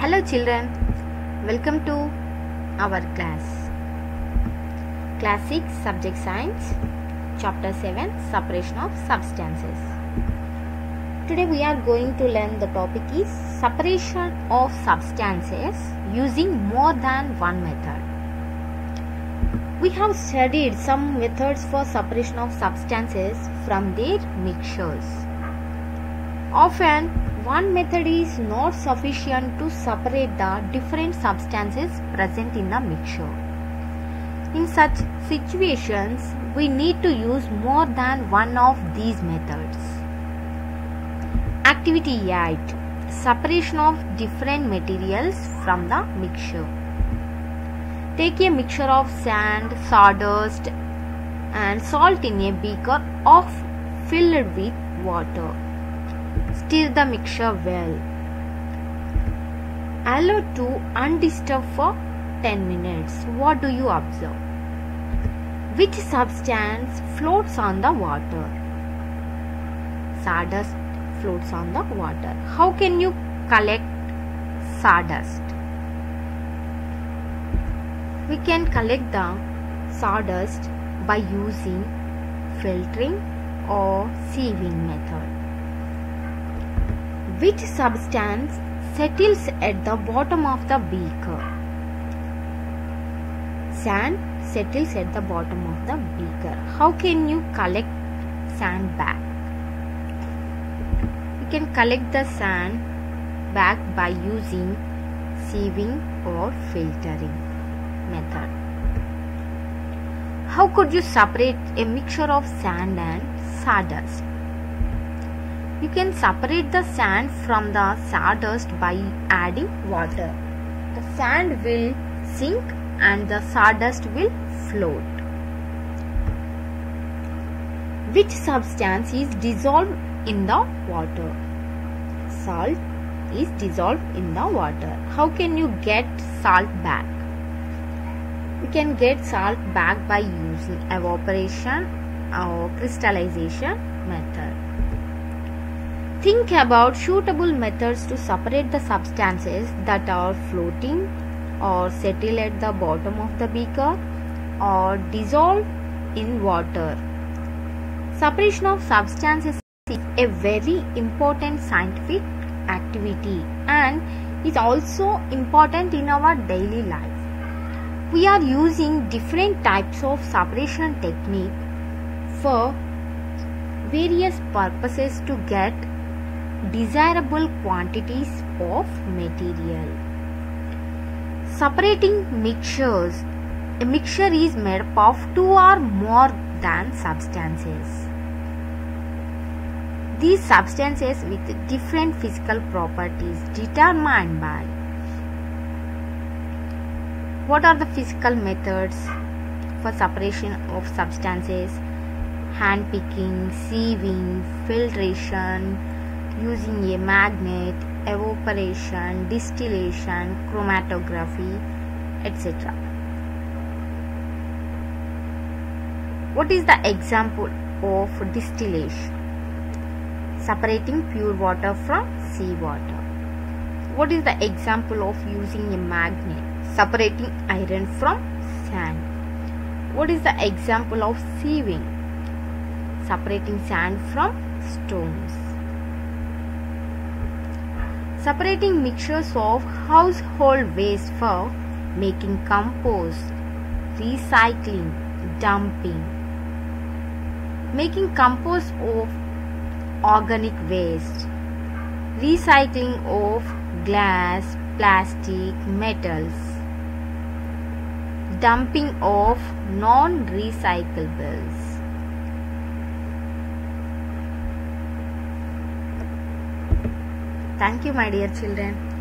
Hello children, welcome to our class. Class 6 Subject Science, Chapter 7 Separation of Substances. Today we are going to learn the topic is separation of substances using more than one method. We have studied some methods for separation of substances from their mixtures. Often, one method is not sufficient to separate the different substances present in the mixture. In such situations, we need to use more than one of these methods. Activity 8. Separation of different materials from the mixture. Take a mixture of sand, sawdust and salt in a beaker filled with water. Stir the mixture well. Allow to undisturbed for 10 minutes. What do you observe? Which substance floats on the water? Sawdust floats on the water. How can you collect sawdust? We can collect the sawdust by using filtering or sieving method. Which substance settles at the bottom of the beaker? Sand settles at the bottom of the beaker. How can you collect sand back? You can collect the sand back by using sieving or filtering method. How could you separate a mixture of sand and sawdust? You can separate the sand from the sawdust by adding water. The sand will sink and the sawdust will float. Which substance is dissolved in the water? Salt is dissolved in the water. How can you get salt back? You can get salt back by using evaporation or crystallization method. Think about suitable methods to separate the substances that are floating or settle at the bottom of the beaker or dissolve in water. Separation of substances is a very important scientific activity and is also important in our daily life. We are using different types of separation technique for various purposes to get desirable quantities of material. Separating mixtures. A mixture is made up of two or more than substances. These substances with different physical properties determined by. What are the physical methods for separation of substances? Hand picking, sieving, filtration, using a magnet, evaporation, distillation, chromatography, etc. What is the example of distillation? Separating pure water from seawater. What is the example of using a magnet? Separating iron from sand. What is the example of sieving? Separating sand from stones. Separating mixtures of household waste for making compost, recycling, dumping. Making compost of organic waste, recycling of glass, plastic, metals, dumping of non-recyclables. Thank you, my dear children.